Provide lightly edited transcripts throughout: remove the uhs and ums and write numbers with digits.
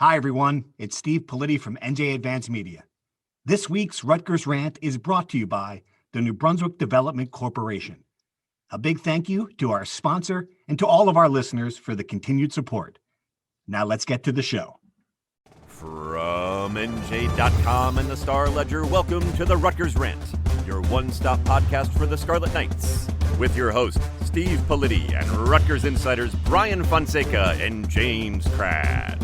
Hi, everyone. It's Steve Pikiell from NJ Advanced Media. This week's Rutgers Rant is brought to you by the New Brunswick Development Corporation. A big thank you to our sponsor and to all of our listeners for the continued support. Now let's get to the show. From NJ.com and the Star Ledger, welcome to the Rutgers Rant, your one-stop podcast for the Scarlet Knights, with your host, Steve Pikiell, and Rutgers insiders Brian Fonseca and James Crash.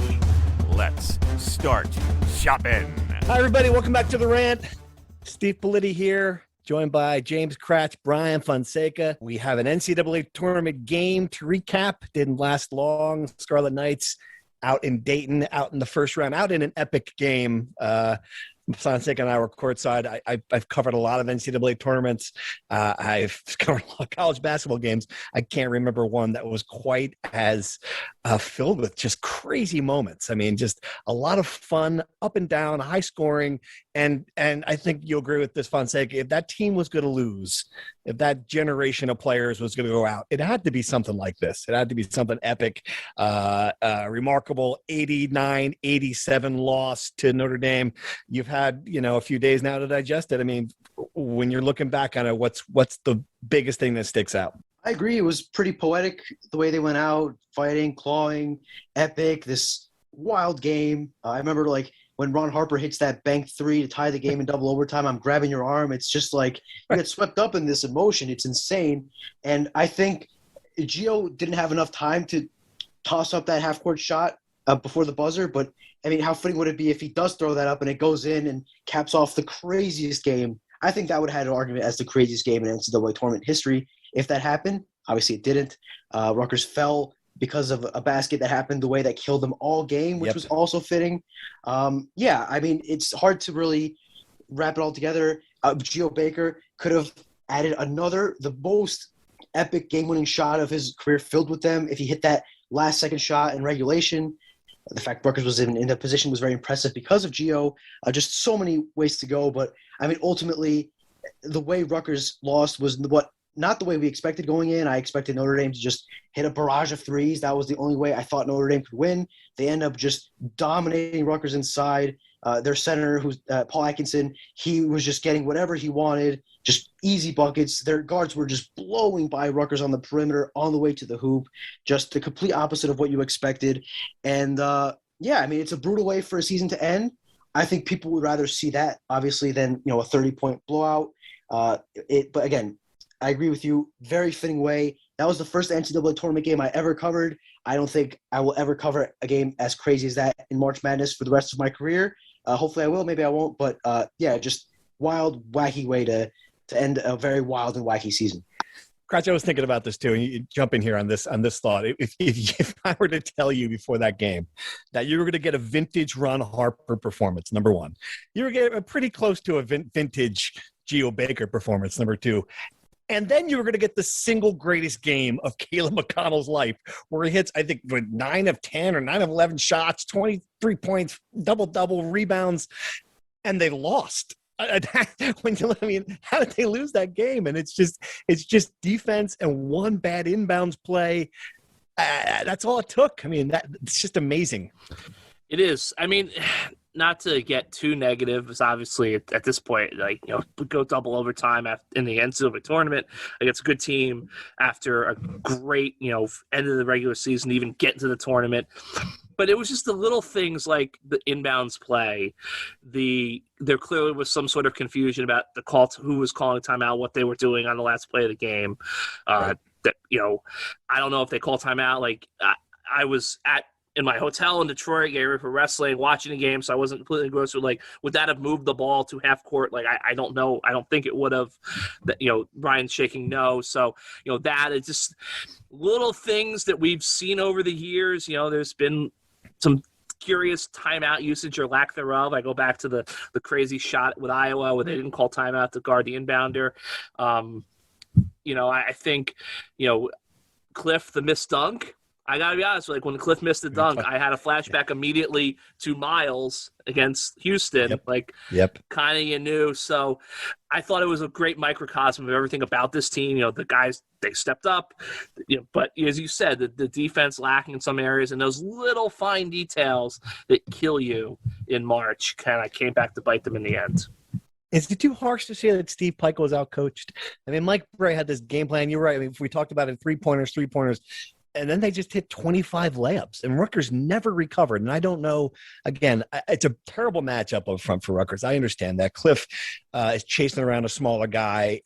Let's start shopping. Hi, everybody. Welcome back to the Rant. Steve Pikiell here, joined by James Crash, Brian Fonseca. We have an NCAA tournament game to recap. Didn't last long. Scarlet Knights out in Dayton, out in the first round, out in an epic game. Fonseca and I were courtside. I've covered a lot of NCAA tournaments. I've covered a lot of college basketball games. I can't remember one that was quite as filled with just crazy moments. I mean, just a lot of fun, up and down, high scoring. And I think you'll agree with this, Fonseca. If that team was going to lose, if that generation of players was going to go out, it had to be something like this. It had to be something epic, remarkable 89-87 loss to Notre Dame. You've had, a few days now to digest it. I mean, when you're looking back on it, what's the biggest thing that sticks out? I agree. It was pretty poetic the way they went out, fighting, clawing, epic, this wild game. I remember when Ron Harper hits that bank three to tie the game in double overtime, I'm grabbing your arm. It's just like you get swept up in this emotion. It's insane. And I think Geo didn't have enough time to toss up that half-court shot before the buzzer. But, I mean, how fitting would it be if he does throw that up and it goes in and caps off the craziest game? I think that would have had an argument as the craziest game in NCAA tournament history if that happened. Obviously, it didn't. Rutgers fell because of a basket that happened the way that killed them all game, which was also fitting. I mean, it's hard to really wrap it all together. Geo Baker could have added the most epic game-winning shot of his career filled with them if he hit that last-second shot in regulation. The fact Rutgers was in that position was very impressive because of Geo. Just so many ways to go. But, I mean, ultimately, the way Rutgers lost was not the way we expected going in. I expected Notre Dame to just hit a barrage of threes. That was the only way I thought Notre Dame could win. They end up just dominating Rutgers inside. Their center, who's Paul Atkinson, he was just getting whatever he wanted, just easy buckets. Their guards were just blowing by Rutgers on the perimeter on the way to the hoop, just the complete opposite of what you expected. And, I mean, it's a brutal way for a season to end. I think people would rather see that, obviously, than, a 30-point blowout. But, again, I agree with you. Very fitting way. That was the first NCAA tournament game I ever covered. I don't think I will ever cover a game as crazy as that in March Madness for the rest of my career. Hopefully I will. Maybe I won't. But, just wild, wacky way to end a very wild and wacky season. Cratch, I was thinking about this too, and you jump in here on this thought. If I were to tell you before that game that you were going to get a vintage Ron Harper performance, number one, you were getting pretty close to a vintage Geo Baker performance, number two, and then you were going to get the single greatest game of Caleb McConnell's life, where he hits, I think, 9 of 10 or 9 of 11 shots, 23 points, double rebounds, and they lost. How did they lose that game? And it's just defense and one bad inbounds play. That's all it took. I mean, it's just amazing. It is. I mean, not to get too negative, because obviously at this point, go double overtime in the NCAA tournament against a good team after a great, end of the regular season, even get into the tournament. But it was just the little things like the inbounds play. There clearly was some sort of confusion about the call, who was calling timeout, what they were doing on the last play of the game. Right. I don't know if they called timeout. I was in my hotel in Detroit, getting ready for wrestling, watching the game, so I wasn't completely engrossed with, would that have moved the ball to half court? I don't know. I don't think it would have. Brian's shaking no. So, that is just little things that we've seen over the years. There's been some curious timeout usage or lack thereof. I go back to the crazy shot with Iowa where they didn't call timeout to guard the inbounder. I think, Cliff, the missed dunk, I got to be honest, like when Cliff missed the dunk, I had a flashback immediately to Miles against Houston. Kind of you knew. So I thought it was a great microcosm of everything about this team. The guys, they stepped up. But as you said, the defense lacking in some areas, and those little fine details that kill you in March kind of came back to bite them in the end. Is it too harsh to say that Steve Pikiell was outcoached? I mean, Mike Bray had this game plan. You're right. I mean, if we talked about it, three-pointers, and then they just hit 25 layups, and Rutgers never recovered. And I don't know, again, it's a terrible matchup up front for Rutgers. I understand that. Cliff is chasing around a smaller guy.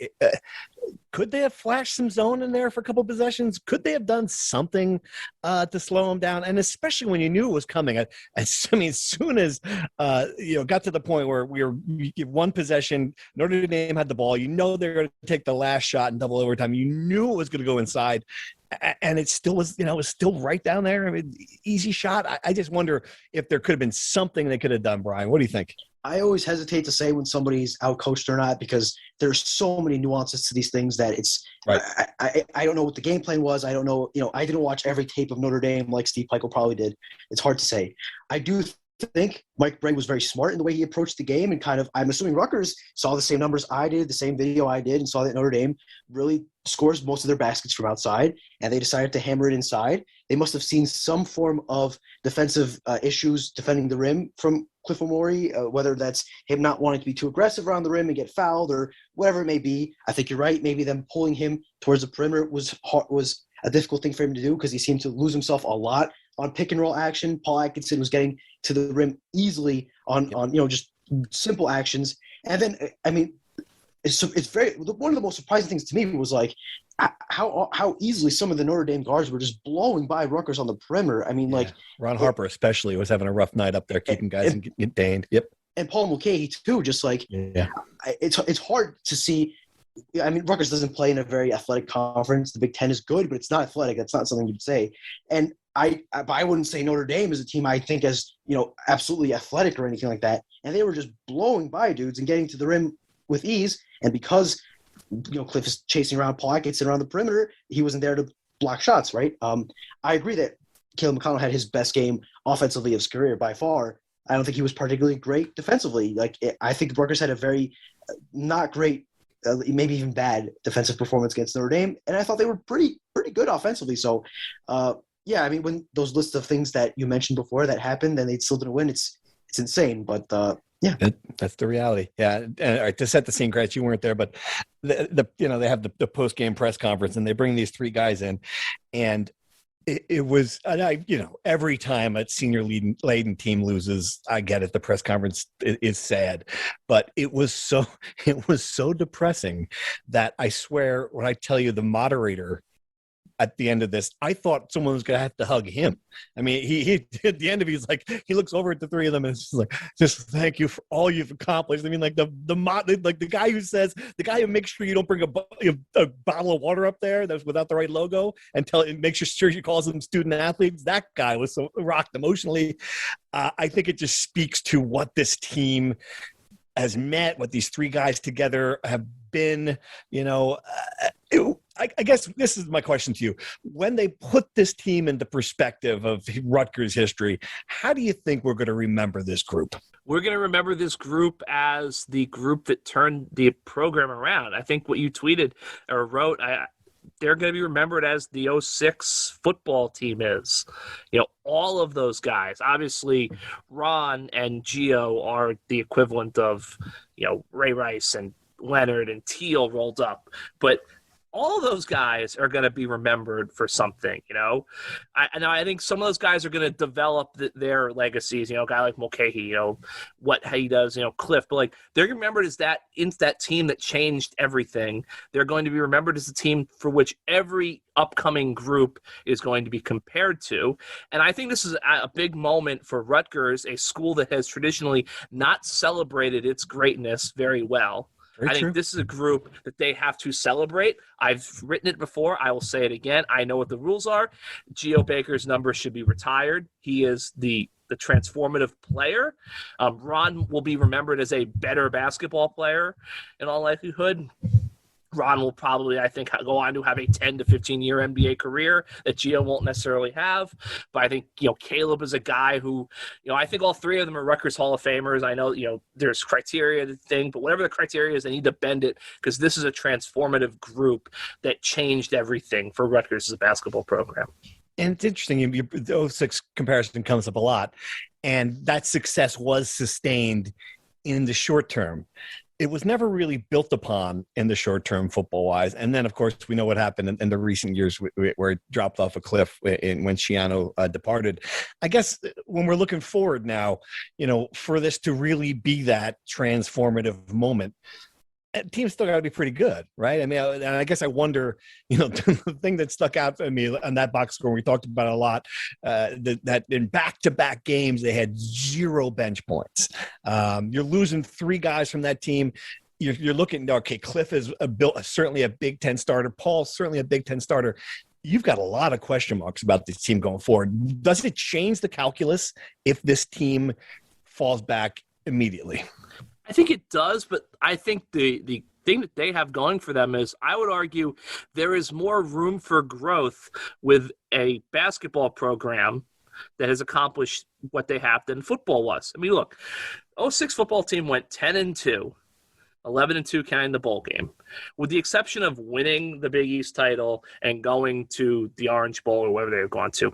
Could they have flashed some zone in there for a couple of possessions? Could they have done something to slow him down? And especially when you knew it was coming. As soon as got to the point where we were one possession, Notre Dame had the ball. They were going to take the last shot in double overtime. You knew it was going to go inside, and it still was. It was still right down there. I mean, easy shot. I just wonder if there could have been something they could have done. Brian, what do you think? I always hesitate to say when somebody's outcoached or not because there's so many nuances to these things that it's right. I don't know what the game plan was. I don't know. I didn't watch every tape of Notre Dame like Steve Pikiell probably did. It's hard to say. I do think Mike Bray was very smart in the way he approached the game and I'm assuming Rutgers saw the same numbers I did, the same video I did, and saw that Notre Dame really scores most of their baskets from outside, and they decided to hammer it inside. They must have seen some form of defensive issues defending the rim from Cliff Omori, whether that's him not wanting to be too aggressive around the rim and get fouled or whatever it may be. I think you're right. Maybe them pulling him towards the perimeter was a difficult thing for him to do because he seemed to lose himself a lot on pick and roll action. Paul Atkinson was getting to the rim easily on just simple actions. And then, I mean, it's very one of the most surprising things to me was like how easily some of the Notre Dame guards were just blowing by Rutgers on the perimeter. I mean, like Ron Harper especially was having a rough night up there, keeping guys contained. Yep. And Paul Mulcahy too. Just like it's hard to see. I mean, Rutgers doesn't play in a very athletic conference. The Big Ten is good, but it's not athletic. That's not something you'd say. And I wouldn't say Notre Dame is a team I think as absolutely athletic or anything like that. And they were just blowing by dudes and getting to the rim with ease. And because Cliff is chasing around Paul Atkinson around the perimeter, he wasn't there to block shots, right? I agree that Caleb McConnell had his best game offensively of his career by far. I don't think he was particularly great defensively. I think Rutgers had a very not great, maybe even bad defensive performance against Notre Dame, and I thought they were pretty good offensively. So, I mean, when those lists of things that you mentioned before that happened, and they still didn't win, it's insane. But that's the reality. Yeah. And all right, to set the scene, Gratz, you weren't there, but they have the post game press conference, and they bring these three guys in, and it was, every time a senior laden team loses, I get it. The press conference is sad, but it was so depressing that I swear when I tell you the moderator at the end of this, I thought someone was going to have to hug him. I mean, he at the end of it, he's like, he looks over at the three of them and it's just thank you for all you've accomplished. I mean, like the guy who makes sure you don't bring a bottle of water up there that's without the right logo and make sure she calls them student athletes. That guy was so rocked emotionally. I think it just speaks to what this team has met, what these three guys together have been, I guess this is my question to you. When they put this team into perspective of Rutgers history, how do you think we're going to remember this group? We're going to remember this group as the group that turned the program around. I think what you tweeted or wrote, they're going to be remembered as the 06 football team is. All of those guys. Obviously, Ron and Geo are the equivalent of, Ray Rice and Leonard and Teal rolled up. But all of those guys are going to be remembered for something, I think some of those guys are going to develop their legacies, a guy like Mulcahy, what he does, Cliff, but they're remembered as that team that changed everything. They're going to be remembered as the team for which every upcoming group is going to be compared to. And I think this is a big moment for Rutgers, a school that has traditionally not celebrated its greatness very well. I think this is a group that they have to celebrate. I've written it before. I will say it again. I know what the rules are. Geo Baker's number should be retired. He is the transformative player. Ron will be remembered as a better basketball player in all likelihood. Ron will probably, I think, go on to have a 10 to 15-year NBA career that Geo won't necessarily have. But I think, Caleb is a guy who, I think all three of them are Rutgers Hall of Famers. I know, there's criteria to thing, but whatever the criteria is, they need to bend it because this is a transformative group that changed everything for Rutgers as a basketball program. And it's interesting, the 06 comparison comes up a lot, and that success was sustained in the short term. It was never really built upon in the short term football-wise. And then, of course, we know what happened in the recent years where it dropped off a cliff when Schiano departed. I guess when we're looking forward now, for this to really be that transformative moment, teams still got to be pretty good, right? I mean, and I guess I wonder, the thing that stuck out to me on that box score, we talked about it a lot, that in back-to-back games, they had 0 bench points. You're losing 3 guys from that team. You're looking, okay, Cliff is certainly a Big Ten starter. Paul's certainly a Big Ten starter. You've got a lot of question marks about this team going forward. Does it change the calculus if this team falls back immediately? I think it does, but I think the thing that they have going for them is, I would argue, there is more room for growth with a basketball program that has accomplished what they have than football was. I mean, look, 06 football team went 10-2, 11-2 counting the bowl game, with the exception of winning the Big East title and going to the Orange Bowl or wherever they've gone to.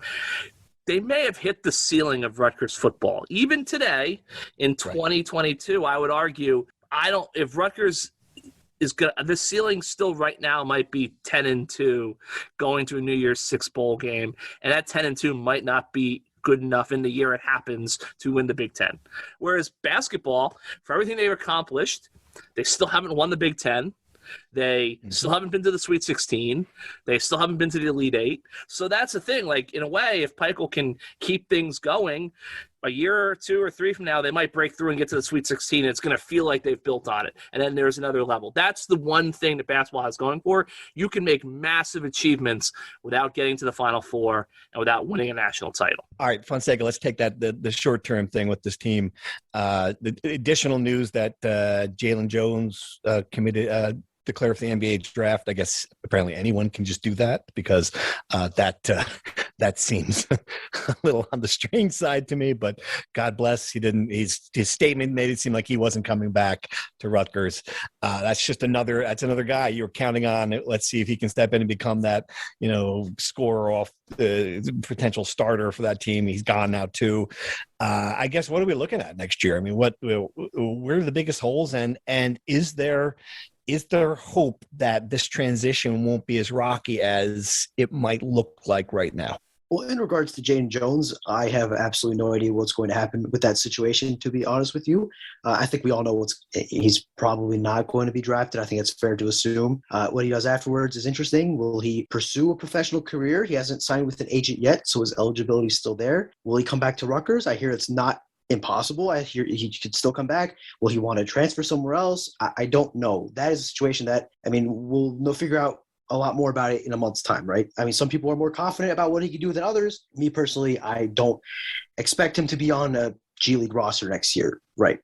They may have hit the ceiling of Rutgers football. Even today, in 2022, I would argue, if Rutgers is good, the ceiling still right now might be 10-2 going to a New Year's Six bowl game. And that 10-2 might not be good enough in the year it happens to win the Big Ten. Whereas basketball, for everything they've accomplished, they still haven't won the Big Ten. They still haven't been to the Sweet 16. They still haven't been to the Elite Eight. So that's the thing. Like, in a way, if Pikiell can keep things going, a year or 2 or 3 from now, they might break through and get to the Sweet 16, and it's going to feel like they've built on it. And then there's another level. That's the one thing that basketball has going for. You can make massive achievements without getting to the Final Four and without winning a national title. All right, Fonseca, let's take that the short-term thing with this team. The additional news that Jalen Jones declare for the NBA draft. I guess apparently anyone can just do that because that seems a little on the strange side to me, but God bless. He didn't, his statement made it seem like he wasn't coming back to Rutgers. That's another guy you're counting on. Let's see if he can step in and become that, scorer off the potential starter for that team. He's gone now too. I guess, what are we looking at next year? I mean, where are the biggest holes, and is there hope that this transition won't be as rocky as it might look like right now? Well, in regards to Jalen Jones, I have absolutely no idea what's going to happen with that situation, to be honest with you. I think we all know he's probably not going to be drafted. I think it's fair to assume. What he does afterwards is interesting. Will he pursue a professional career? He hasn't signed with an agent yet, so his eligibility is still there. Will he come back to Rutgers? I hear it's not impossible. I hear he could still come back. Will he want to transfer somewhere else? I don't know. That is a situation that, we'll figure out a lot more about it in a month's time, right? I mean, some people are more confident about what he can do than others. Me personally, I don't expect him to be on a G League roster next year, right?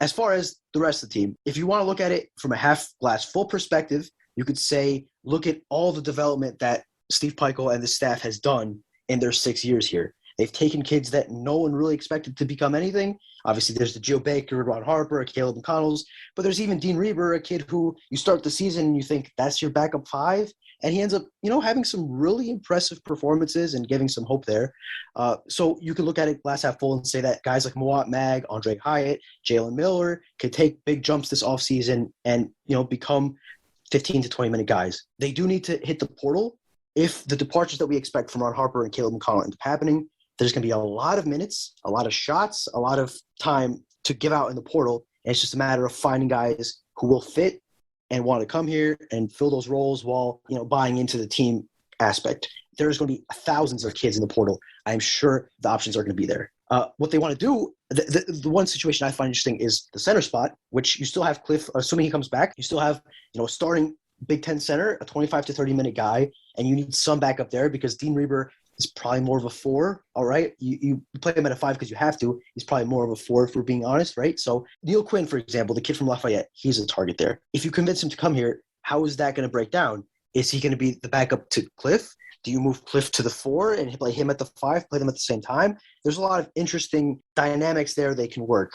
As far as the rest of the team, if you want to look at it from a half glass full perspective, you could say, look at all the development that Steve Pikiell and the staff has done in their 6 years here. They've taken kids that no one really expected to become anything. Obviously, there's the Geo Baker, Ron Harper, Caleb McConnells, but there's even Dean Reber, a kid who you start the season and you think that's your backup 5, and he ends up, having some really impressive performances and giving some hope there. So you can look at it glass half full and say that guys like Mawat Mag, Andre Hyatt, Jalen Miller could take big jumps this offseason and, become 15 to 20-minute guys. They do need to hit the portal. If the departures that we expect from Ron Harper and Caleb McConnell end up happening, there's going to be a lot of minutes, a lot of shots, a lot of time to give out in the portal. And it's just a matter of finding guys who will fit and want to come here and fill those roles while, buying into the team aspect. There's going to be thousands of kids in the portal. I'm sure the options are going to be there. What they want to do, the one situation I find interesting is the center spot, which you still have Cliff, assuming he comes back, you still have, a starting Big Ten center, a 25 to 30-minute guy, and you need some backup there because Dean Reber is probably more of a 4, all right? You play him at a 5 because you have to. He's probably more of a 4 if we're being honest, right? So Neil Quinn, for example, the kid from Lafayette, he's a target there. If you convince him to come here, how is that going to break down? Is he going to be the backup to Cliff? Do you move Cliff to the 4 and play him at the 5, play them at the same time? There's a lot of interesting dynamics there they can work.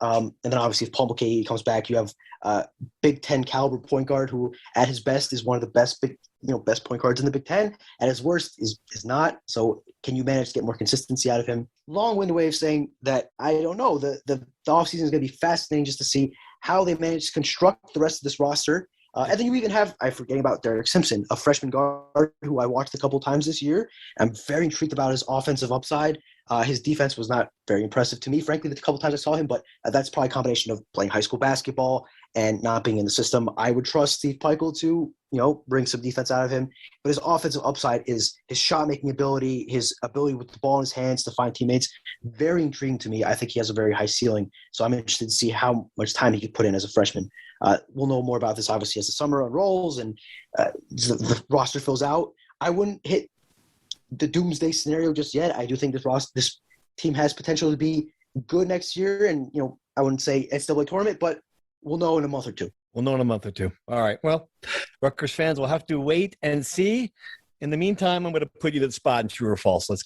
And then obviously if Paul Mulcahy comes back, you have Big Ten caliber point guard who at his best is one of the best best point guards in the Big Ten. At his worst is not. So can you manage to get more consistency out of him? Long-winded way of saying that I don't know. The offseason is going to be fascinating just to see how they manage to construct the rest of this roster. And then you even have, I'm forgetting about Derek Simpson, a freshman guard who I watched a couple times this year. I'm very intrigued about his offensive upside. His defense was not very impressive to me, frankly, the couple times I saw him, but that's probably a combination of playing high school basketball and not being in the system. I would trust Steve Pikiell to, bring some defense out of him. But his offensive upside is his shot-making ability, his ability with the ball in his hands to find teammates. Very intriguing to me. I think he has a very high ceiling. So I'm interested to see how much time he could put in as a freshman. We'll know more about this, obviously, as the summer unrolls and the roster fills out. I wouldn't hit the doomsday scenario just yet. I do think this team has potential to be good next year. And, I wouldn't say NCAA tournament, but we'll know in a month or two. All right. Well, Rutgers fans will have to wait and see. In the meantime, I'm going to put you to the spot in true or false. Let's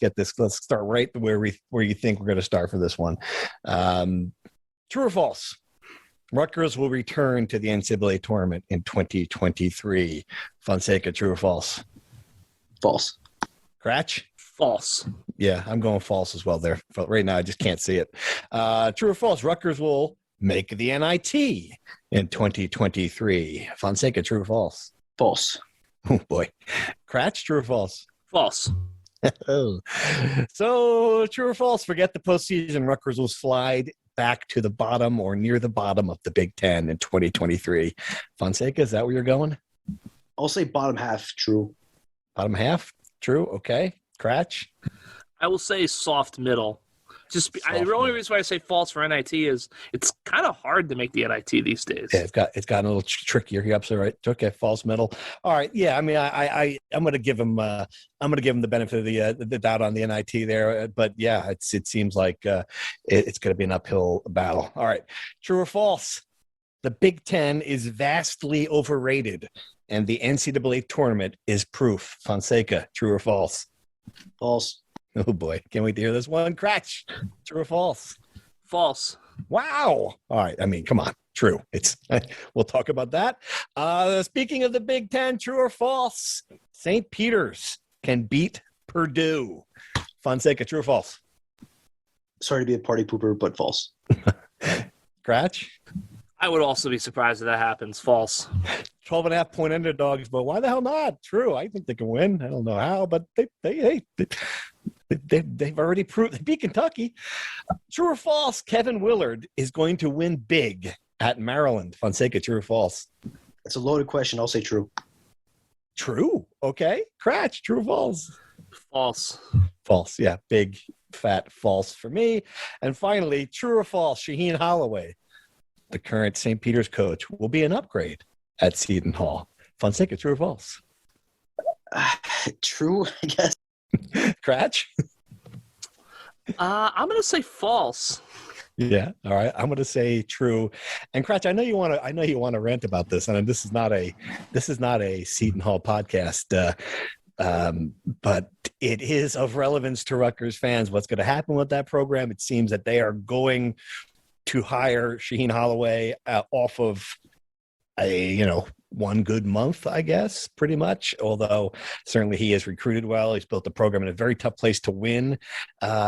start right where you think we're going to start for this one. True or false? Rutgers will return to the NCAA tournament in 2023. Fonseca, true or false? False. Cratch? False. Yeah, I'm going false as well there. But right now, I just can't see it. True or false? Rutgers will make the NIT in 2023. Fonseca, true or false? False. Oh, boy. Cratch, true or false? False. So, true or false? Forget the postseason. Rutgers will slide back to the bottom or near the bottom of the Big Ten in 2023. Fonseca, is that where you're going? I'll say bottom half, true. Bottom half? True. Okay. Cratch? I will say soft middle. The only reason why I say false for NIT is it's kind of hard to make the NIT these days. Yeah, it's gotten a little trickier. You're absolutely right. Okay, false middle. All right. Yeah, I mean, I'm going to give him the benefit of the doubt on the NIT there. But yeah, it seems like it's going to be an uphill battle. All right. True or false? The Big Ten is vastly overrated, and the NCAA tournament is proof. Fonseca, true or false? False. Oh, boy. Can't wait to hear this one. Cratch, true or false? False. Wow. All right. I mean, come on. True. We'll talk about that. Speaking of the Big Ten, true or false? St. Peter's can beat Purdue. Fonseca, true or false? Sorry to be a party pooper, but false. Cratch? I would also be surprised if that happens. False. 12.5 point underdogs, but why the hell not? True. I think they can win. I don't know how, but they've already proved they beat Kentucky. True or false? Kevin Willard is going to win big at Maryland. Fonseca, true or false? That's a loaded question. I'll say true. True. Okay. Cratch, true or false? False. False. Yeah. Big, fat false for me. And finally, true or false? Shaheen Holloway, the current St. Peter's coach, will be an upgrade at Seton Hall. Fonseca, true or false? True, I guess. Cratch? I'm going to say false. Yeah. All right. I'm going to say true. And Cratch, I know you want to rant about this, and this is not a Seton Hall podcast. But it is of relevance to Rutgers fans. What's going to happen with that program? It seems that they are going to hire Shaheen Holloway off of one good month, I guess, pretty much. Although certainly he has recruited well. He's built the program in a very tough place to win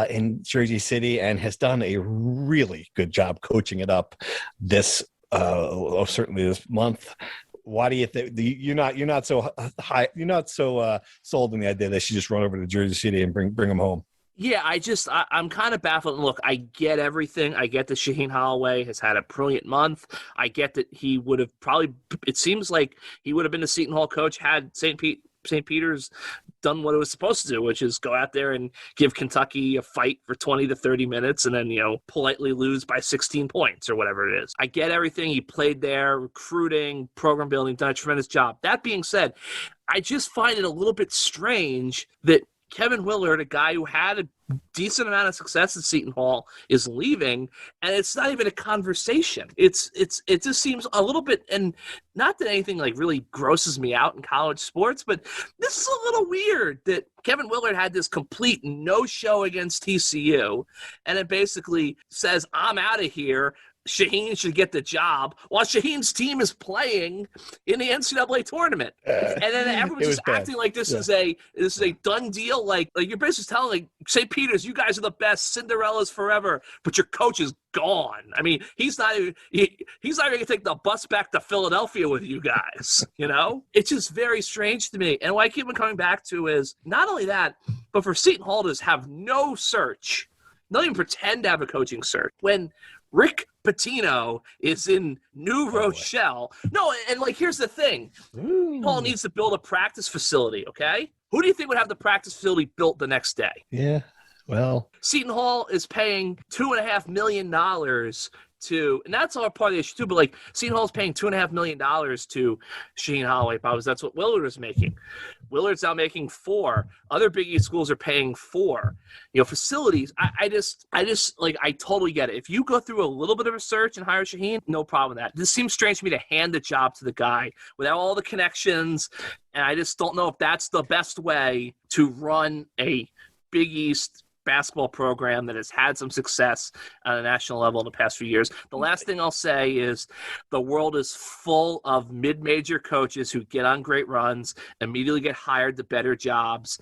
in Jersey City, and has done a really good job coaching it up certainly this month. Why do you think you're not so high? You're not so sold on the idea that they should just run over to Jersey City and bring them home? Yeah, I'm kind of baffled. Look, I get everything. I get that Shaheen Holloway has had a brilliant month. I get that he would have it seems like he would have been the Seton Hall coach had St. Peter's done what it was supposed to do, which is go out there and give Kentucky a fight for 20 to 30 minutes and then, politely lose by 16 points or whatever it is. I get everything. He played there, recruiting, program building, done a tremendous job. That being said, I just find it a little bit strange that Kevin Willard, a guy who had a decent amount of success at Seton Hall, is leaving, and it's not even a conversation. It just seems a little bit, and not that anything like really grosses me out in college sports, but this is a little weird that Kevin Willard had this complete no-show against TCU, and it basically says, I'm out of here. Shaheen should get the job while Shaheen's team is playing in the NCAA tournament. And then everyone's just acting like this is a done deal. Like you're basically telling like St. Peter's, you guys are the best, Cinderella's forever, but your coach is gone. I mean, he's not even going to take the bus back to Philadelphia with you guys, you know? It's just very strange to me. And what I keep on coming back to is not only that, but for Seton Hall to have no search, not even pretend to have a coaching search, when Rick Pitino is in New Rochelle. No, and like, here's the thing. Paul needs to build a practice facility, okay? Who do you think would have the practice facility built the next day? Yeah, well. Seton Hall is paying $2.5 million to, and that's all part of the issue too, but like Seton Hall is paying $2.5 million to Shaheen Holloway, because that's what Willard is making. Willard's now making $4 million. Other Big East schools are paying $4 million. You know, facilities. I just like, I totally get it. If you go through a little bit of research and hire Shaheen, no problem with that. This seems strange to me to hand the job to the guy without all the connections, and I just don't know if that's the best way to run a Big East basketball program that has had some success on a national level in the past few years. The last thing I'll say is the world is full of mid-major coaches who get on great runs, immediately get hired to better jobs,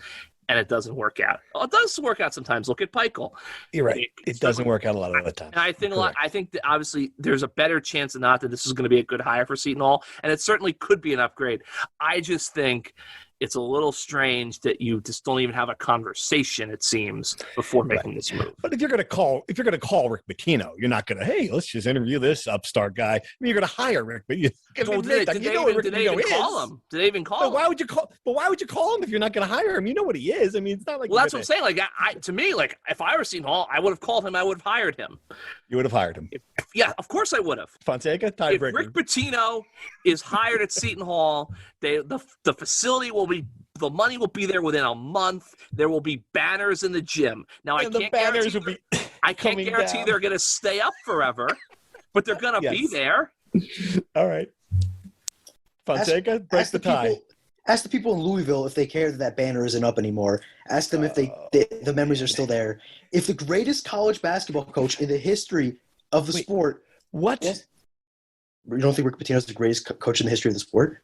and it doesn't work out. Well, it does work out sometimes. Look at Pikiell. You're right. It doesn't work out a lot of the time. And I think I think that obviously there's a better chance than not that this is going to be a good hire for Seton Hall, and it certainly could be an upgrade. I just think it's a little strange that you just don't even have a conversation, it seems, before making this move. But if you're going to call Rick Pitino, you're not going to, hey, let's just interview this upstart guy. I mean, you're going to hire Rick, but did they even call him? Did they even call him? Why would you call him if you're not going to hire him? You know what he is. I mean, it's not like. Well, that's what I'm saying. Like, to me, like, if I were Seton Hall, I would have called him. I would have hired him. You would have hired him. Yeah, of course I would have. Fonseca, if Rick Pitino is hired at Seton Hall, the facility will be. The money will be there within a month. There will be banners in the gym. Now, I can't guarantee they're going to stay up forever, but they're going to be there. All right. Fonseca, break the tie. Ask the people in Louisville if they care that banner isn't up anymore. Ask them if the memories are still there. If the greatest college basketball coach in the history of the sport. What? You don't think Rick Pitino is the greatest coach in the history of the sport?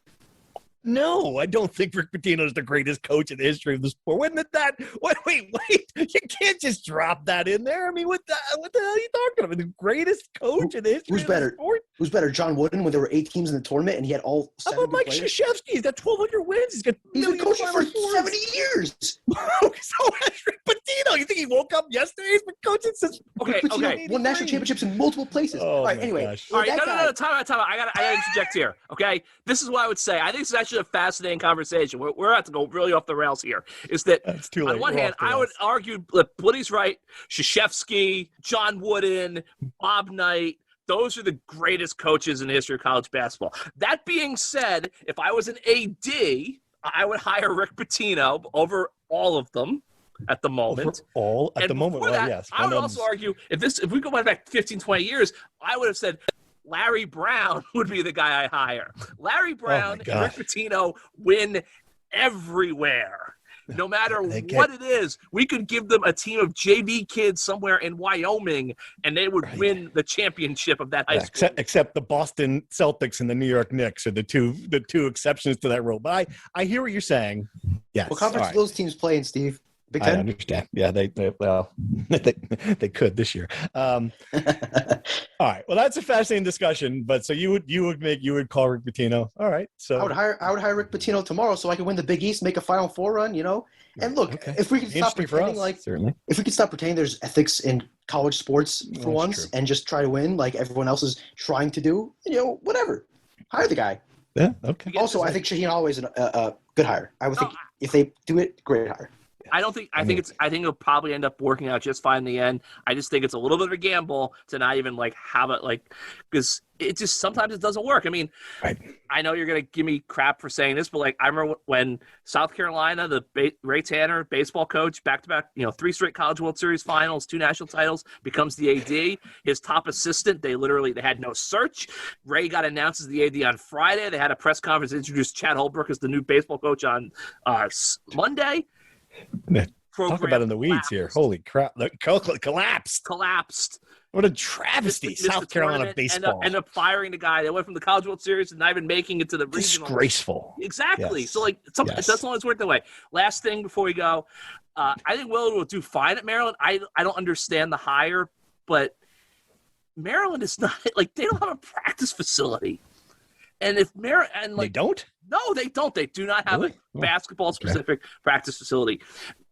No, I don't think Rick Pitino is the greatest coach in the history of the sport. Wait, you can't just drop that in there. I mean, what the hell are you talking about? The greatest coach in the history of the sport? Who's better, John Wooden, when there were 8 teams in the tournament and he had all 7 How about Mike Krzyzewski? He's got 1,200 wins. He's been coaching for 70 years. So has Rick Pitino. You think he woke up yesterday? He's been coaching since. Okay. Won national champipips in multiple places. Oh, all right, anyway. All right, no, time out. I gotta interject here, okay? This is what I would say. I think this is actually a fascinating conversation. We're about to go really off the rails here. Is that too late. On one hand, I would argue that Blitty's right. Krzyzewski, John Wooden, Bob Knight, those are the greatest coaches in the history of college basketball. That being said, if I was an AD, I would hire Rick Pitino over all of them at the moment. Yes. I would also argue, if we go back 15, 20 years, I would have said Larry Brown would be the guy I hire. Larry Brown and Rick Pitino win everywhere. No matter what it is, we could give them a team of JV kids somewhere in Wyoming, and they would win the championship of that high school. Except the Boston Celtics and the New York Knicks are the two exceptions to that rule. But I hear what you're saying. Yes. What conference do those teams play in, Steve? Big Ten? I understand. Yeah, they could this year. All right. Well, that's a fascinating discussion. But so you would call Rick Pitino. All right. So I would hire Rick Pitino tomorrow so I can win the Big East, make a Final Four run. You know. And look, if we can stop pretending if we can stop pretending there's ethics in college sports for once, and just try to win like everyone else is trying to do, you know, whatever. Hire the guy. Yeah. Okay. Also, I think Shaheen Holloway is a good hire. I would think if they do it, great hire. I think it'll probably end up working out just fine in the end. I just think it's a little bit of a gamble to not even like have it like, because it just sometimes it doesn't work. I mean, right. I know you're gonna give me crap for saying this, but like I remember when South Carolina, Ray Tanner, baseball coach, back-to-back, 3 straight College World Series finals, 2 national titles, becomes the AD. His top assistant, they had no search. Ray got announced as the AD on Friday. They had a press conference to introduce Chad Holbrook as the new baseball coach on Monday. Talk about in the weeds here. Holy crap. Collapsed. What a travesty. Missed South Carolina baseball. End up firing the guy that went from the College World Series and not even making it to the regional. Disgraceful. Exactly. Yes. So, like, that's always worked that way. Last thing before we go, I think Willard will do fine at Maryland. I don't understand the hire, but Maryland is not – like, they don't have a practice facility. And if Maryland – they don't? No, they don't. They do not have Really? a basketball-specific practice facility.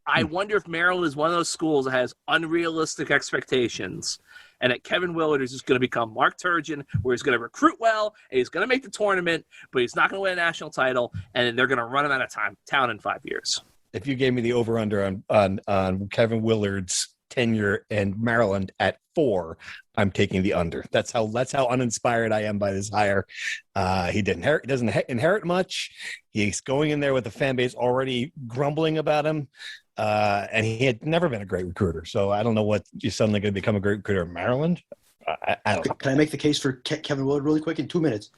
I wonder if Maryland is one of those schools that has unrealistic expectations and that Kevin Willard is just going to become Mark Turgeon, where he's going to recruit well and he's going to make the tournament, but he's not going to win a national title, and they're going to run him out of town in 5 years. If you gave me the over-under on Kevin Willard's tenure in Maryland at 4, I'm taking the under. That's how uninspired I am by this hire. He doesn't inherit much. He's going in there with the fan base already grumbling about him. And he had never been a great recruiter. So I don't know what you're suddenly going to become a great recruiter in Maryland. I don't know. Can I make the case for Kevin Willard really quick in 2 minutes?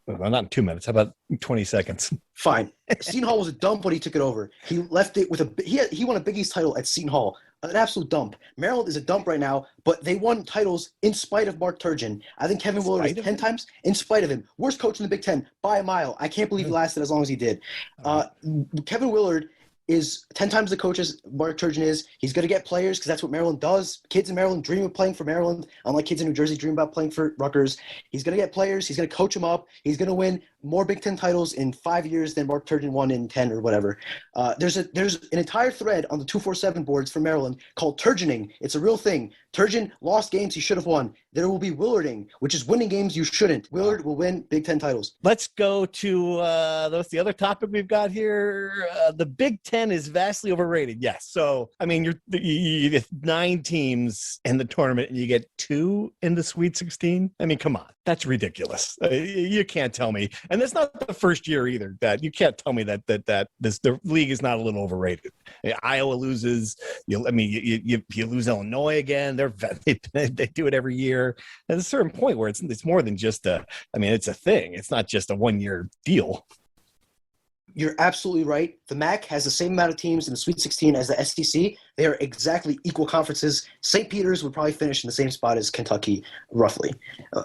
Well, not in 2 minutes. How about 20 seconds? Fine. Seton Hall was a dump when he took it over. He left it with he won a Big East title at Seton Hall. An absolute dump. Maryland is a dump right now, but they won titles in spite of Mark Turgeon. I think Kevin Willard is 10 times in spite of him. Worst coach in the Big Ten by a mile. I can't believe he lasted as long as he did. Kevin Willard is 10 times the coach as Mark Turgeon is. He's going to get players because that's what Maryland does. Kids in Maryland dream of playing for Maryland, unlike kids in New Jersey dream about playing for Rutgers. He's going to get players. He's going to coach them up. He's going to win more Big Ten titles in 5 years than Mark Turgeon won in 10 or whatever. There's an entire thread on the 247 boards for Maryland called Turgeoning. It's a real thing. Turgeon lost games he should have won. There will be Willarding, which is winning games you shouldn't. Willard will win Big Ten titles. Let's go to the other topic we've got here. The Big Ten is vastly overrated. Yes. So, I mean, you get 9 teams in the tournament and you get 2 in the Sweet 16. I mean, come on. That's ridiculous. You can't tell me. And that's not the first year either. That you can't tell me that the league is not a little overrated. Iowa loses. You lose Illinois again. They do it every year. At a certain point where it's more than just it's a thing. It's not just a 1-year deal. You're absolutely right. The MAC has the same amount of teams in the Sweet 16 as the SEC. They are exactly equal conferences. St. Peter's would probably finish in the same spot as Kentucky, roughly.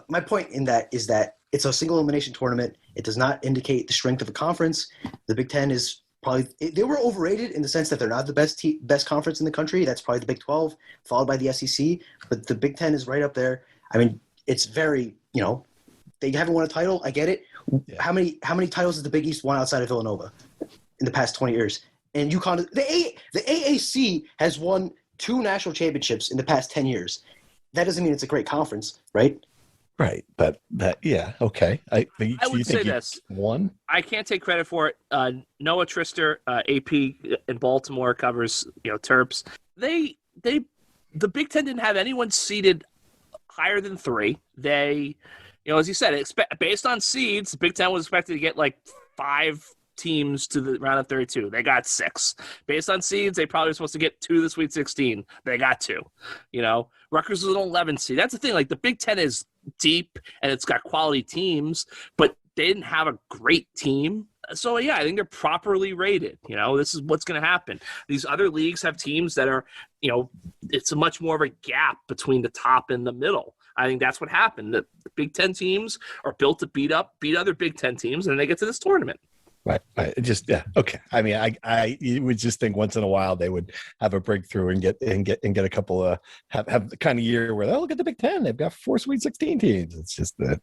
My point in that is that it's a single elimination tournament. It does not indicate the strength of a conference. The Big Ten is probably – they were overrated in the sense that they're not the best conference in the country. That's probably the Big 12, followed by the SEC. But the Big Ten is right up there. I mean, it's very they haven't won a title. I get it. Yeah. How many titles has the Big East won outside of Villanova in the past 20 years? And UConn, the AAC has won 2 national championships in the past 10 years. That doesn't mean it's a great conference, right? Right, but okay. I would say this. One? I can't take credit for it. Noah Trister, AP in Baltimore, covers Terps. The Big Ten didn't have anyone seeded higher than 3. They. As you said, based on seeds, the Big Ten was expected to get like 5 teams to the round of 32. They got 6. Based on seeds, they probably were supposed to get 2 to the Sweet 16. They got 2. Rutgers was an 11 seed. That's the thing. Like the Big Ten is deep and it's got quality teams, but they didn't have a great team. So, yeah, I think they're properly rated. This is what's going to happen. These other leagues have teams that are, it's a much more of a gap between the top and the middle. I think that's what happened. The Big Ten teams are built to beat other Big Ten teams, and they get to this tournament. Right. Okay. I mean, you would just think once in a while they would have a breakthrough and get a couple of have the kind of year where look at the Big Ten. They've got 4 Sweet 16 teams. It's just that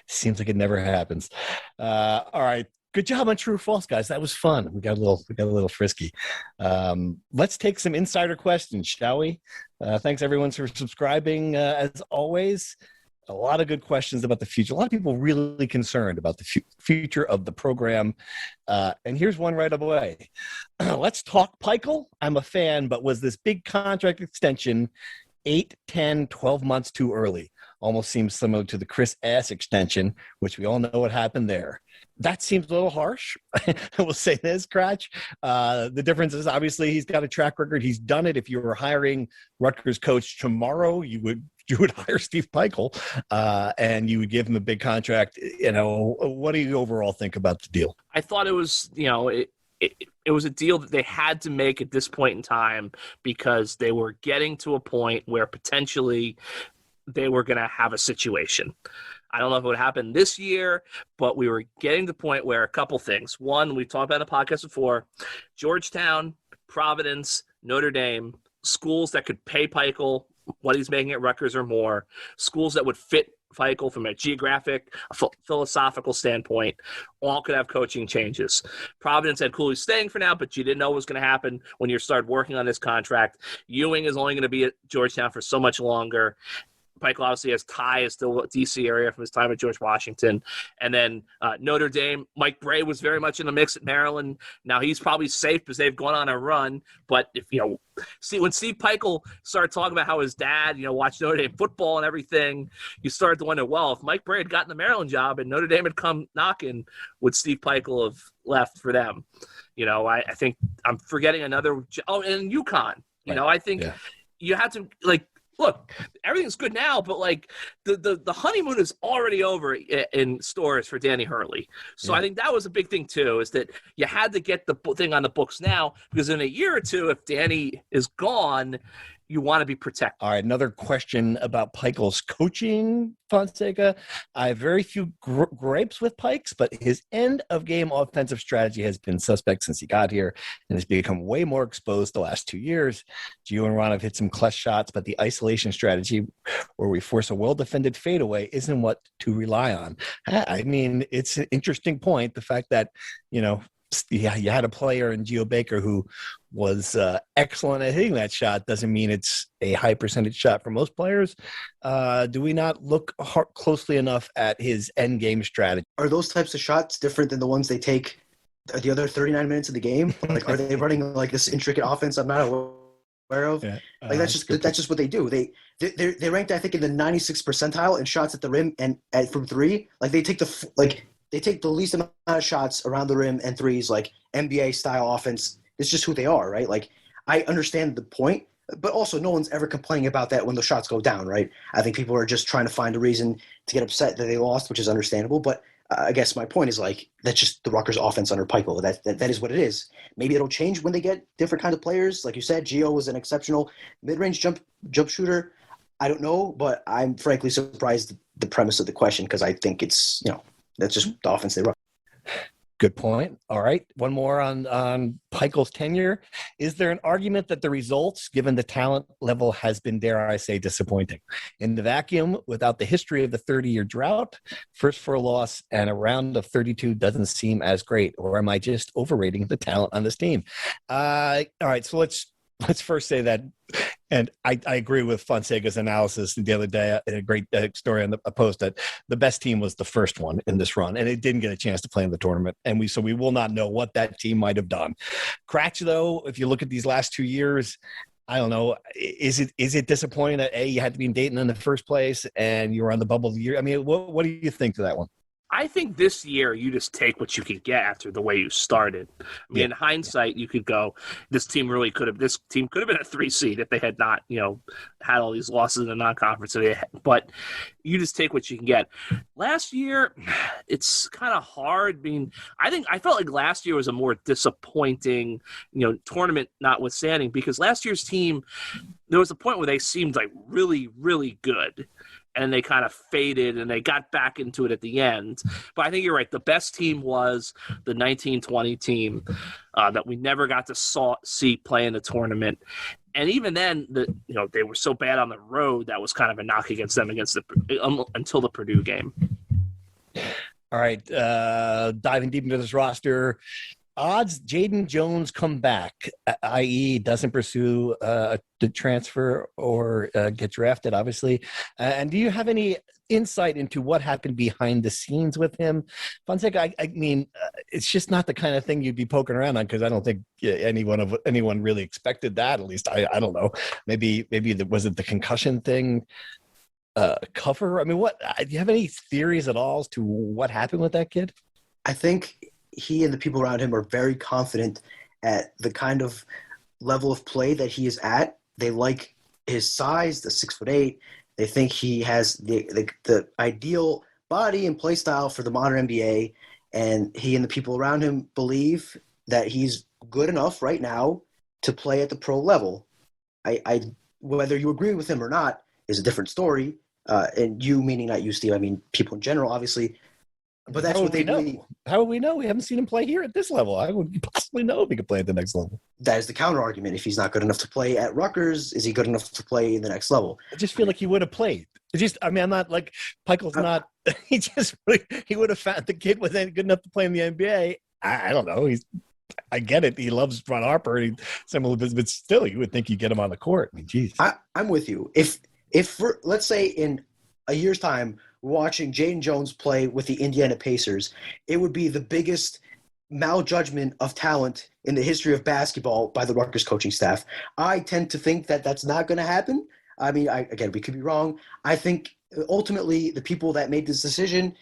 seems like it never happens. All right. Good job on true or false, guys. That was fun. We got a little frisky. Let's take some insider questions, shall we? Thanks everyone for subscribing as always. A lot of good questions about the future. A lot of people really concerned about the future of the program. And here's one right away. Let's talk Pikiell. I'm a fan, but was this big contract extension 8, 10, 12 months too early? Almost seems similar to the Chris Ass extension, which we all know what happened there. That seems a little harsh. We'll say this, Cratch. The difference is obviously he's got a track record. He's done it. If you were hiring Rutgers coach tomorrow, you would hire Steve Pikiell, and you would give him a big contract. What do you overall think about the deal? I thought it was, it was a deal that they had to make at this point in time because they were getting to a point where potentially they were going to have a situation. I don't know if it would happen this year, but we were getting to the point where a couple things. One, we talked about in the podcast before, Georgetown, Providence, Notre Dame, schools that could pay Pikiell what he's making at Rutgers or more, schools that would fit Pikiell from a geographic, philosophical standpoint, all could have coaching changes. Providence had Cooley staying for now, but you didn't know what was going to happen when you started working on this contract. Ewing is only going to be at Georgetown for so much longer. Pikiell obviously has ties to the D.C. area from his time at George Washington. And then Notre Dame, Mike Bray was very much in the mix at Maryland. Now he's probably safe because they've gone on a run. But if when Steve Pikiell started talking about how his dad, watched Notre Dame football and everything, you started to wonder, well, if Mike Bray had gotten the Maryland job and Notre Dame had come knocking, would Steve Pikiell have left for them? I think I'm forgetting another. Oh, and UConn. Right. I think you had to look, everything's good now, but the honeymoon is already over in stores for Danny Hurley. So I think that was a big thing too, is that you had to get the thing on the books now, because in a year or two, if Danny is gone, you want to be protected. All right, another question about Pikiell's coaching, Fonseca. I have very few gripes with Pikes, but his end-of-game offensive strategy has been suspect since he got here and has become way more exposed the last 2 years. Gio and Ron have hit some clutch shots, but the isolation strategy where we force a well-defended fadeaway isn't what to rely on. I mean, it's an interesting point, the fact that, you had a player in Geo Baker who was excellent at hitting that shot. Doesn't mean it's a high percentage shot for most players. Do we not look closely enough at his end game strategy? Are those types of shots different than the ones they take the other 39 minutes of the game? Are they running this intricate offense I'm not aware of? Yeah. That's just what they do. They ranked, I think, in the 96th percentile in shots at the rim and from three. They take they take the least amount of shots around the rim and threes, NBA style offense. It's just who they are, right? I understand the point, but also no one's ever complaining about that when the shots go down, right? I think people are just trying to find a reason to get upset that they lost, which is understandable. But I guess my point is that's just the Rutgers offense under Pikiell. That is what it is. Maybe it'll change when they get different kind of players. Like you said, Geo was an exceptional mid-range jump shooter. I don't know, but I'm frankly surprised at the premise of the question, because I think it's, that's just the offense they run. Good point. All right. One more on Pikiell's tenure. Is there an argument that the results, given the talent level, has been, dare I say, disappointing? In the vacuum, without the history of the 30-year drought, first for a loss and a round of 32 doesn't seem as great. Or am I just overrating the talent on this team? All right. So let's first say that, and I agree with Fonseca's analysis the other day in a great story on a post, that the best team was the first one in this run, and it didn't get a chance to play in the tournament. And we will not know what that team might have done. Cratch, though, if you look at these last 2 years, I don't know, is it disappointing that you had to be in Dayton in the first place and you were on the bubble of the year? I mean, what do you think to that one? I think this year you just take what you can get after the way you started. In hindsight, you could go, this team could have been a 3 seed if they had not, had all these losses in the non-conference. But you just take what you can get. Last year, it's kind of hard. I felt like last year was a more disappointing, tournament notwithstanding, because last year's team, there was a point where they seemed really, really good. And they kind of faded, and they got back into it at the end. But I think you're right. The best team was the 1920 team that we never got to see play in the tournament. And even then, they were so bad on the road, that was kind of a knock against them until the Purdue game. All right, diving deep into this roster. odds Jaden Jones come back, i.e. doesn't pursue the transfer or get drafted, obviously. And do you have any insight into what happened behind the scenes with him? Fonseca, I mean, it's just not the kind of thing you'd be poking around on, because I don't think anyone really expected that. At least I don't know. Maybe was it the concussion thing? Cover? I mean, what do you have any theories at all as to what happened with that kid? I think he and the people around him are very confident at the kind of level of play that he is at. They like his size, the 6'8". They think he has the ideal body and play style for the modern NBA, and he and the people around him believe that he's good enough right now to play at the pro level. I whether you agree with him or not is a different story. And you, meaning not you, Steve, I mean people in general, obviously. But that's what they believe. How would we know? We haven't seen him play here at this level. I would possibly know if he could play at the next level. That is the counter argument. If he's not good enough to play at Rutgers, is he good enough to play in the next level? I just feel like he would have played. I'm not like Pikiell's not. He would have found the kid wasn't good enough to play in the NBA. I don't know. I get it. He loves Ron Harper. But still, you would think you get him on the court. I mean, geez. I'm with you. If let's say in a year's time, watching Jaden Jones play with the Indiana Pacers, it would be the biggest maljudgment of talent in the history of basketball by the Rutgers coaching staff. I tend to think that that's not going to happen. I mean, again, we could be wrong. I think ultimately the people that made this decision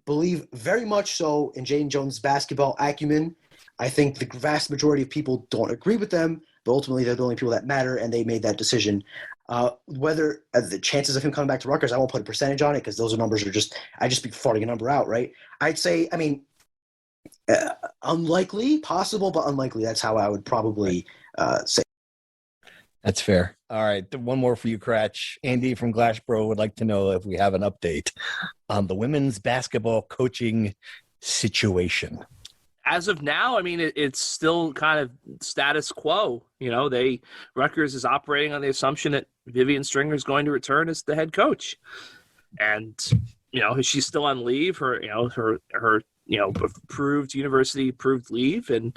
believe very much so in Jaden Jones' basketball acumen. I think the vast majority of people don't agree with them, but ultimately they're the only people that matter, and they made that decision. Whether the chances of him coming back to Rutgers, I won't put a percentage on it because those numbers are I just be farting a number out, right? I'd say, I mean, unlikely, possible, but unlikely. That's how I would probably say. That's fair. All right. One more for you, Cratch. Andy from Glassboro would like to know if we have an update on the women's basketball coaching situation. As of now, I mean, it's still kind of status quo. You know, Rutgers is operating on the assumption that Vivian Stringer is going to return as the head coach, and she's still on leave. Her university approved leave, and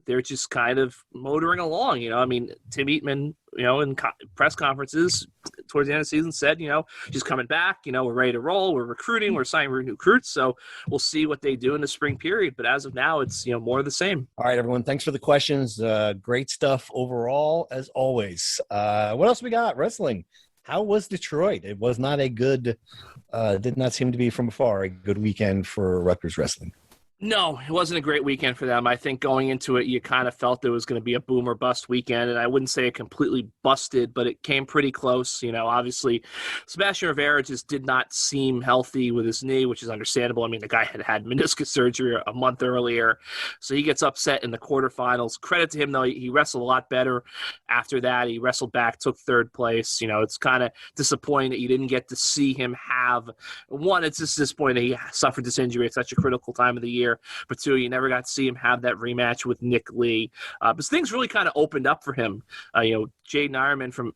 they're just kind of motoring along. I mean, Tim Eatman, in press conferences towards the end of the season said, she's coming back. We're ready to roll. We're recruiting. We're signing recruits. So we'll see what they do in the spring period. But as of now, it's more of the same. All right, everyone. Thanks for the questions. Great stuff overall, as always. What else we got? Wrestling. How was Detroit? It was not a good. Did not seem to be from afar a good weekend for Rutgers wrestling. No, it wasn't a great weekend for them. I think going into it, you kind of felt there was going to be a boom or bust weekend, and I wouldn't say it completely busted, but it came pretty close. Obviously, Sebastian Rivera just did not seem healthy with his knee, which is understandable. I mean, the guy had meniscus surgery a month earlier, so he gets upset in the quarterfinals. Credit to him, though, he wrestled a lot better after that. He wrestled back, took third place. It's kind of disappointing that you didn't get to see him have – one, it's just disappointing that he suffered this injury at such a critical time of the year. But two, you never got to see him have that rematch with Nick Lee. But things really kind of opened up for him. Jaden Ironman from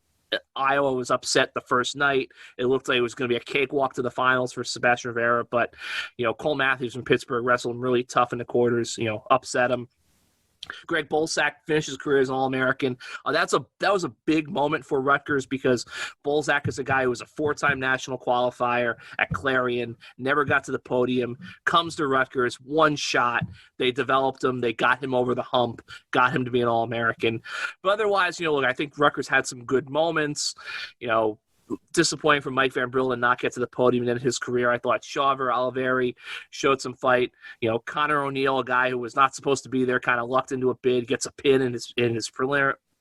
Iowa was upset the first night. It looked like it was going to be a cakewalk to the finals for Sebastian Rivera. But, Cole Matthews from Pittsburgh wrestled him really tough in the quarters, upset him. Greg Bolsack finished his career as an All-American. That was a big moment for Rutgers because Bolsack is a guy who was a 4-time national qualifier at Clarion, never got to the podium, comes to Rutgers, one shot. They developed him. They got him over the hump, got him to be an All-American. But otherwise, I think Rutgers had some good moments. Disappointing for Mike Van Brillen not get to the podium in his career. I thought Chauver Oliveri showed some fight. Connor O'Neill, a guy who was not supposed to be there, kind of lucked into a bid, gets a pin in his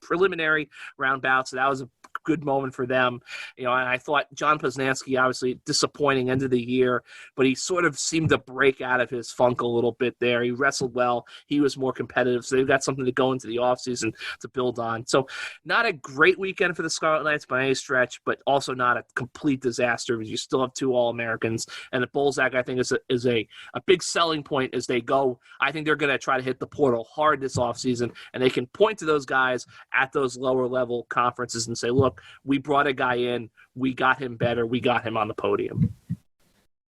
preliminary round bout. So that was a good moment for them. And I thought John Poznanski, obviously disappointing end of the year, but he sort of seemed to break out of his funk a little bit there. He wrestled well. He was more competitive. So they've got something to go into the offseason to build on. So not a great weekend for the Scarlet Knights by any stretch, but also not a complete disaster because you still have 2 All-Americans. And the Bolsack, I think, is a big selling point as they go. I think they're going to try to hit the portal hard this offseason, and they can point to those guys at those lower level conferences and say, look, we brought a guy in, we got him better, we got him on the podium.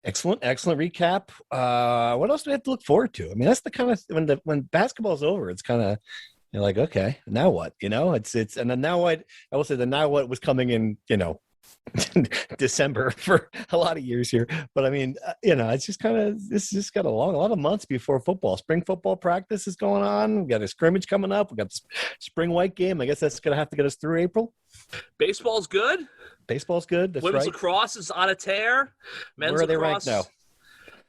Excellent recap. What else do we have to look forward to? I mean, that's the kind of when basketball's over, it's kind of you're like, okay, now what? It's and then now what? I will say the now what was coming in, December for a lot of years here. But I mean, it's just got a lot of months before football. Spring football practice is going on. We got a scrimmage coming up. We got the spring white game. I guess that's going to have to get us through April. Baseball's good. That's Women's right. lacrosse is on a tear. Men's Where are they lacrosse, ranked now?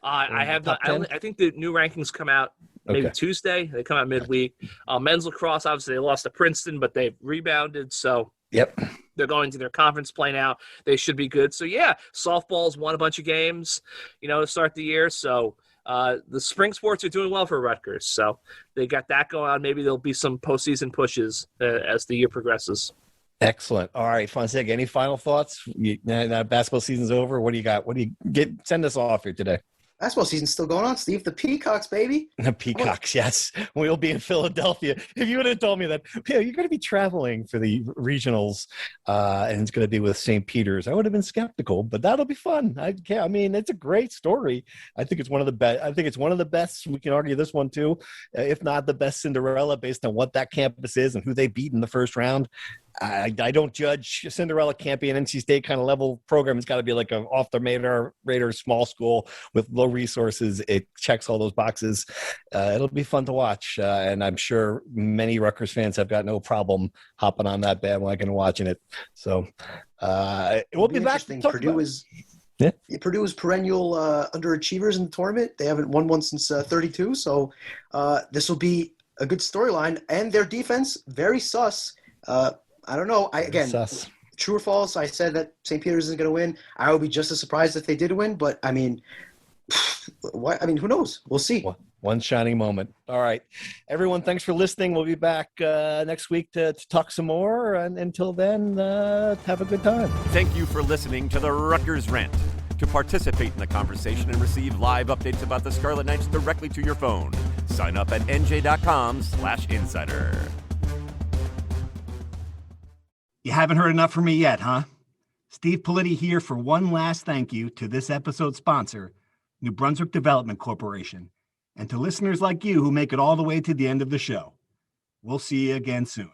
I have not. I think the new rankings come out maybe Tuesday. They come out midweek. Men's lacrosse, obviously, they lost to Princeton, but they've rebounded. So yep, they're going to their conference play now. They should be good. So yeah, softball's won a bunch of games, to start the year. So the spring sports are doing well for Rutgers. So they got that going on. Maybe there'll be some postseason pushes as the year progresses. Excellent. All right, Fonseca, any final thoughts? Now basketball season's over. What do you got? What do you get? Send us off here today. Basketball season's still going on, Steve. The Peacocks, baby. The Peacocks, yes. We'll be in Philadelphia. If you would have told me that, you're going to be traveling for the regionals, and it's going to be with St. Peter's, I would have been skeptical, but that'll be fun. I mean, it's a great story. I think it's one of the best. I think it's one of the best. We can argue this one too, if not the best Cinderella, based on what that campus is and who they beat in the first round. I don't judge. Cinderella can't be an NC State kind of level program. It's got to be like an off the radar small school with low resources. It checks all those boxes. It'll be fun to watch, and I'm sure many Rutgers fans have got no problem hopping on that bandwagon and watching it. So we'll be back. Purdue is perennial underachievers in the tournament. They haven't won one since 32. So this will be a good storyline, and their defense very sus. I don't know. True or false, I said that St. Peter's isn't going to win. I would be just as surprised if they did win, but I mean, who knows? We'll see. One shining moment. All right. Everyone, thanks for listening. We'll be back next week to talk some more. And until then, have a good time. Thank you for listening to the Rutgers Rant. To participate in the conversation and receive live updates about the Scarlet Knights directly to your phone, sign up at NJ.com/insider. You haven't heard enough from me yet, huh? Steve Pikiell here for one last thank you to this episode's sponsor, New Brunswick Development Corporation, and to listeners like you who make it all the way to the end of the show. We'll see you again soon.